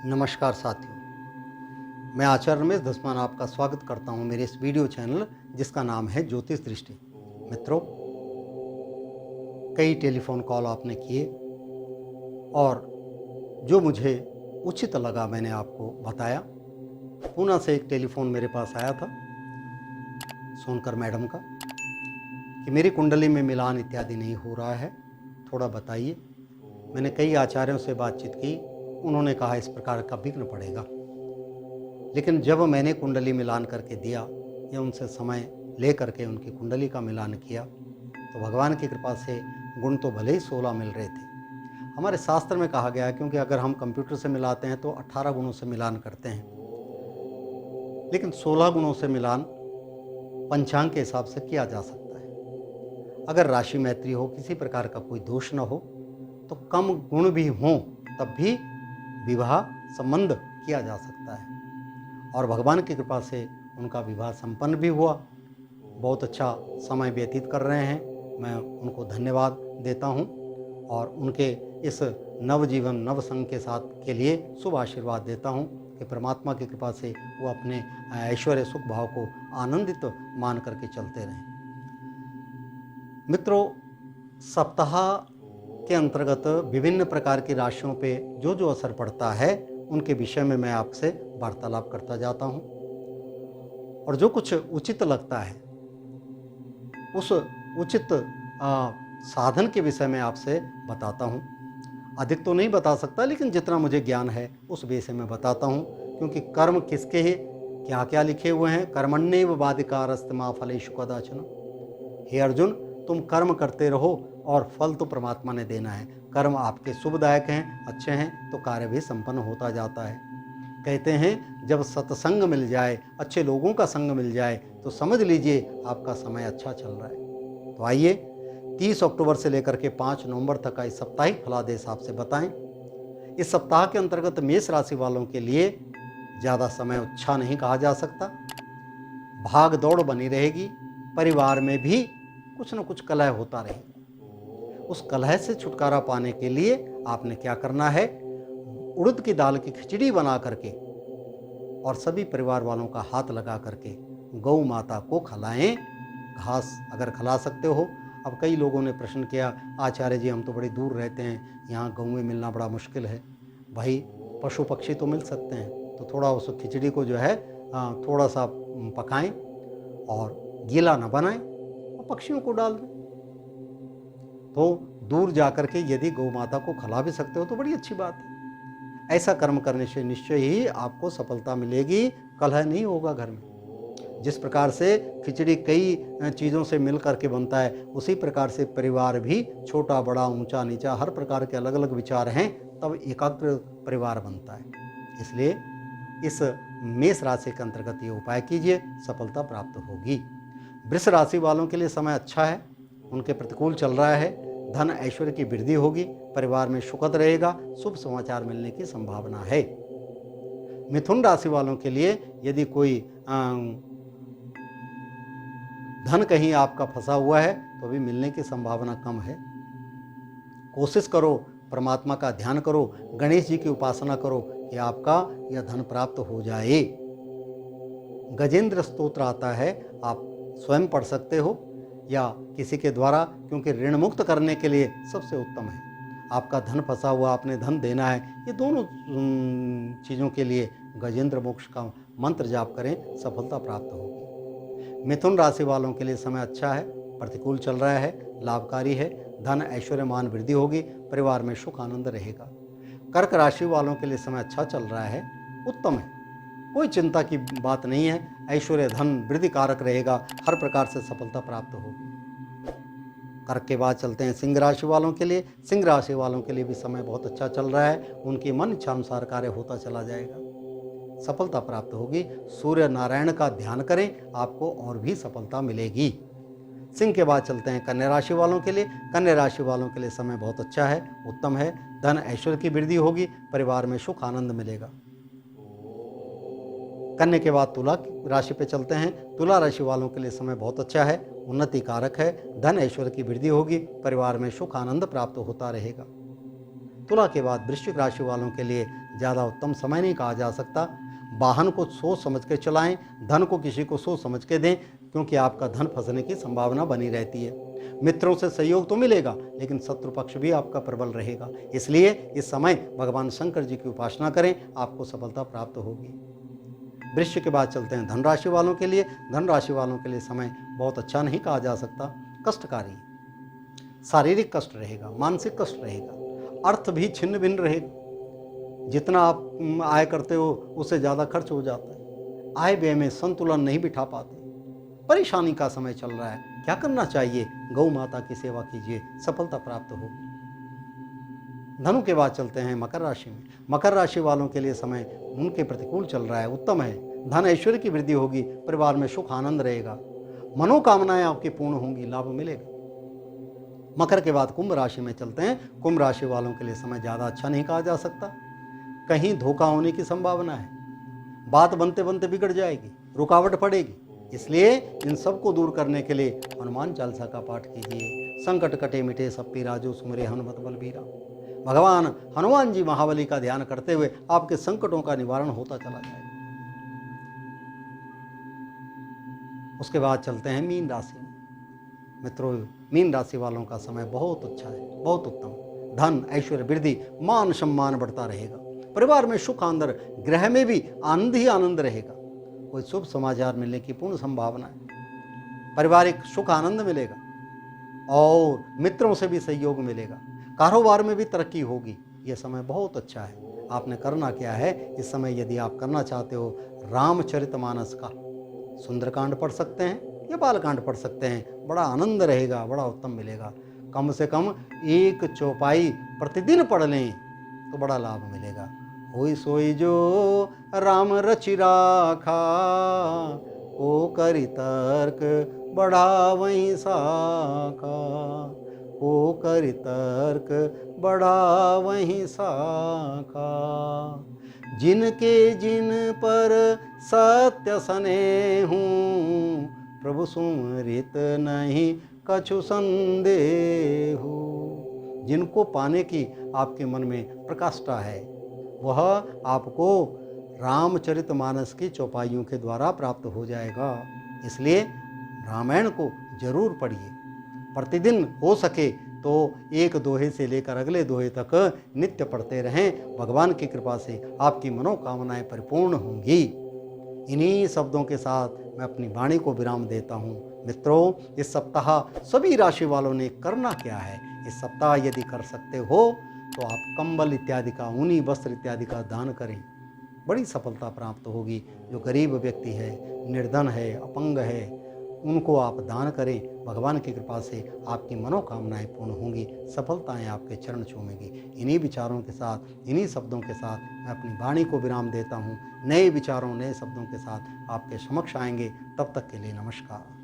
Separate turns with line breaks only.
नमस्कार साथियों, मैं आचार्य रमेश धस्मान आपका स्वागत करता हूं मेरे इस वीडियो चैनल जिसका नाम है ज्योतिष दृष्टि। मित्रों, कई टेलीफोन कॉल आपने किए और जो मुझे उचित लगा मैंने आपको बताया। पूना से एक टेलीफोन मेरे पास आया था सोनकर मैडम का कि मेरी कुंडली में मिलान इत्यादि नहीं हो रहा है, थोड़ा बताइए। मैंने कई आचार्यों से बातचीत की, उन्होंने कहा इस प्रकार का विघ्न पड़ेगा। लेकिन जब मैंने कुंडली मिलान करके दिया या उनसे समय ले करके उनकी कुंडली का मिलान किया तो भगवान की कृपा से गुण तो भले ही 16 मिल रहे थे। हमारे शास्त्र में कहा गया है, क्योंकि अगर हम कंप्यूटर से मिलाते हैं तो 18 गुणों से मिलान करते हैं, लेकिन 16 गुणों से मिलान पंचांग के हिसाब से किया जा सकता है। अगर राशि मैत्री हो, किसी प्रकार का कोई दोष न हो, तो कम गुण भी हों तब भी विवाह संबंध किया जा सकता है। और भगवान की कृपा से उनका विवाह संपन्न भी हुआ। बहुत अच्छा समय व्यतीत कर रहे हैं, मैं उनको धन्यवाद देता हूं और उनके इस नवजीवन नव संग के साथ के लिए शुभ आशीर्वाद देता हूं कि परमात्मा की कृपा से वो अपने ऐश्वर्य सुख भाव को आनंदित मान करके चलते रहें। मित्रों, सप्ताह के अंतर्गत विभिन्न प्रकार की राशियों पे जो जो असर पड़ता है उनके विषय में मैं आपसे वार्तालाप करता जाता हूं और जो कुछ उचित लगता है उस उचित साधन के विषय में आपसे बताता हूं। अधिक तो नहीं बता सकता, लेकिन जितना मुझे ज्ञान है उस विषय में बताता हूं, क्योंकि कर्म किसके ही क्या क्या लिखे हुए हैं। कर्मण्येव बाधिकारस्त्मा फलेषु कदाचन। हे अर्जुन, तुम कर्म करते रहो और फल तो परमात्मा ने देना है। कर्म आपके शुभदायक हैं, अच्छे हैं तो कार्य भी संपन्न होता जाता है। कहते हैं जब सत्संग मिल जाए, अच्छे लोगों का संग मिल जाए तो समझ लीजिए आपका समय अच्छा चल रहा है। तो आइए 30 अक्टूबर से लेकर के 5 नवंबर तक का इस साप्ताहिक फलादेश आपसे बताएं। इस सप्ताह के अंतर्गत मेष राशि वालों के लिए ज़्यादा समय अच्छा नहीं कहा जा सकता। भाग दौड़ बनी रहेगी, परिवार में भी कुछ न कुछ कलह होता रहेगा। उस कलह से छुटकारा पाने के लिए आपने क्या करना है, उड़द की दाल की खिचड़ी बना करके और सभी परिवार वालों का हाथ लगा करके गौ माता को खिलाएं। घास अगर खिला सकते हो। अब कई लोगों ने प्रश्न किया, आचार्य जी हम तो बड़ी दूर रहते हैं, यहाँ गौएं मिलना बड़ा मुश्किल है। भाई, पशु पक्षी तो मिल सकते हैं, तो थोड़ा उस खिचड़ी को जो है थोड़ा सा पकाएं और गीला ना बनाएं और पक्षियों को डाल दें। तो दूर जाकर के यदि गौ माता को खिला भी सकते हो तो बड़ी अच्छी बात है। ऐसा कर्म करने से निश्चय ही आपको सफलता मिलेगी, कलह नहीं होगा घर में। जिस प्रकार से खिचड़ी कई चीज़ों से मिल करके बनता है, उसी प्रकार से परिवार भी छोटा बड़ा ऊंचा नीचा हर प्रकार के अलग अलग विचार हैं, तब एकाग्र परिवार बनता है। इसलिए इस मेष राशि के अंतर्गत ये उपाय कीजिए, सफलता प्राप्त होगी। वृष राशि वालों के लिए समय अच्छा है, उनके प्रतिकूल चल रहा है। धन ऐश्वर्य की वृद्धि होगी, परिवार में सुखद रहेगा, शुभ समाचार मिलने की संभावना है। मिथुन राशि वालों के लिए यदि कोई धन कहीं आपका फंसा हुआ है तो भी मिलने की संभावना कम है। कोशिश करो, परमात्मा का ध्यान करो, गणेश जी की उपासना करो कि आपका यह धन प्राप्त हो जाए। गजेंद्र स्तोत्र आता है, आप स्वयं पढ़ सकते हो या किसी के द्वारा, क्योंकि ऋण मुक्त करने के लिए सबसे उत्तम है। आपका धन फंसा हुआ, आपने धन देना है, ये दोनों चीज़ों के लिए गजेंद्र मोक्ष का मंत्र जाप करें, सफलता प्राप्त होगी। मिथुन राशि वालों के लिए समय अच्छा है, प्रतिकूल चल रहा है, लाभकारी है। धन ऐश्वर्य मान वृद्धि होगी, परिवार में सुख आनंद रहेगा। कर्क राशि वालों के लिए समय अच्छा चल रहा है, उत्तम है, कोई चिंता की बात नहीं है। ऐश्वर्य धन वृद्धि कारक रहेगा, हर प्रकार से सफलता प्राप्त होगी। कर्क के बाद चलते हैं सिंह राशि वालों के लिए। सिंह राशि वालों के लिए भी समय बहुत अच्छा चल रहा है, उनकी मन इच्छा अनुसार कार्य होता चला जाएगा, सफलता प्राप्त होगी। सूर्य नारायण का ध्यान करें, आपको और भी सफलता मिलेगी। सिंह के बाद चलते हैं कन्या राशि वालों के लिए। कन्या राशि वालों के लिए समय बहुत अच्छा है, उत्तम है। धन ऐश्वर्य की वृद्धि होगी, परिवार में सुख आनंद मिलेगा। कन्या के बाद तुला राशि पे चलते हैं। तुला राशि वालों के लिए समय बहुत अच्छा है, उन्नति कारक है। धन ऐश्वर्य की वृद्धि होगी, परिवार में सुख आनंद प्राप्त होता रहेगा। तुला के बाद वृश्चिक राशि वालों के लिए ज़्यादा उत्तम समय नहीं कहा जा सकता। वाहन को सोच समझ के चलाएं, धन को किसी को सोच समझ के दें, क्योंकि आपका धन फंसने की संभावना बनी रहती है। मित्रों से सहयोग तो मिलेगा, लेकिन शत्रु पक्ष भी आपका प्रबल रहेगा। इसलिए इस समय भगवान शंकर जी की उपासना करें, आपको सफलता प्राप्त होगी। वृश्चिक के बाद चलते हैं धन राशि वालों के लिए। धन राशि वालों के लिए समय बहुत अच्छा नहीं कहा जा सकता, कष्टकारी। शारीरिक कष्ट रहेगा, मानसिक कष्ट रहेगा, अर्थ भी छिन्न भिन्न रहेगा। जितना आप आय करते हो उससे ज़्यादा खर्च हो जाता है। आय व्यय में संतुलन नहीं बिठा पाते। परेशानी का समय चल रहा है, क्या करना चाहिए? गौ माता की सेवा कीजिए, सफलता प्राप्त होगी। धनु के बाद चलते हैं मकर राशि में। मकर राशि वालों के लिए समय उनके प्रतिकूल चल रहा है, उत्तम है। धन ऐश्वर्य की वृद्धि होगी, परिवार में सुख आनंद रहेगा, मनोकामनाएं आपकी पूर्ण होंगी, लाभ मिलेगा। मकर के बाद कुंभ राशि में चलते हैं। कुंभ राशि वालों के लिए समय ज़्यादा अच्छा नहीं कहा जा सकता। कहीं धोखा होने की संभावना है, बात बनते बनते बिगड़ जाएगी, रुकावट पड़ेगी। इसलिए इन सब को दूर करने के लिए हनुमान चालीसा का पाठ कीजिए। संकट कटे मिटे सब पीरा, जो सुमरे हनुमत बलबीरा। भगवान हनुमान जी महाबली का ध्यान करते हुए आपके संकटों का निवारण होता चला जाएगा। उसके बाद चलते हैं मीन राशि में। मित्रों, मीन राशि वालों का समय बहुत अच्छा है, बहुत उत्तम। धन ऐश्वर्य वृद्धि, मान सम्मान बढ़ता रहेगा, परिवार में सुख आनंद, गृह में भी आनंद ही आनंद रहेगा। कोई शुभ समाचार मिलने की पूर्ण संभावना है। पारिवारिक सुख आनंद मिलेगा और मित्रों से भी सहयोग मिलेगा। कारोबार में भी तरक्की होगी। यह समय बहुत अच्छा है। आपने करना क्या है इस समय? यदि आप करना चाहते हो, रामचरितमानस का सुंदरकांड पढ़ सकते हैं या बालकांड पढ़ सकते हैं। बड़ा आनंद रहेगा, बड़ा उत्तम मिलेगा। कम से कम एक चौपाई प्रतिदिन पढ़ लें तो बड़ा लाभ मिलेगा। होई सोई जो राम रचि राखा, ओ करि तर्क बढ़ावहीं साखा, ओ करि तर्क बढ़ावहीं साखा। जिनके जिन पर सत्य सनेहू, प्रभु सुमरित नहीं कछु संदेहू। जिनको पाने की आपके मन में प्रकाष्ठा है, वह आपको रामचरितमानस की चौपाइयों के द्वारा प्राप्त हो जाएगा। इसलिए रामायण को जरूर पढ़िए। प्रतिदिन हो सके तो एक दोहे से लेकर अगले दोहे तक नित्य पढ़ते रहें। भगवान की कृपा से आपकी मनोकामनाएं परिपूर्ण होंगी। इन्हीं शब्दों के साथ मैं अपनी वाणी को विराम देता हूँ। मित्रों, इस सप्ताह सभी राशि वालों ने करना क्या है? इस सप्ताह यदि कर सकते हो तो आप कंबल इत्यादि का, ऊनी वस्त्र इत्यादि का दान करें, बड़ी सफलता प्राप्त होगी। जो गरीब व्यक्ति है, निर्धन है, अपंग है, उनको आप दान करें। भगवान की कृपा से आपकी मनोकामनाएं पूर्ण होंगी, सफलताएं आपके चरण छूमेंगी। इन्हीं विचारों के साथ, इन्हीं शब्दों के साथ मैं अपनी वाणी को विराम देता हूँ। नए विचारों, नए शब्दों के साथ आपके समक्ष आएंगे। तब तक के लिए नमस्कार।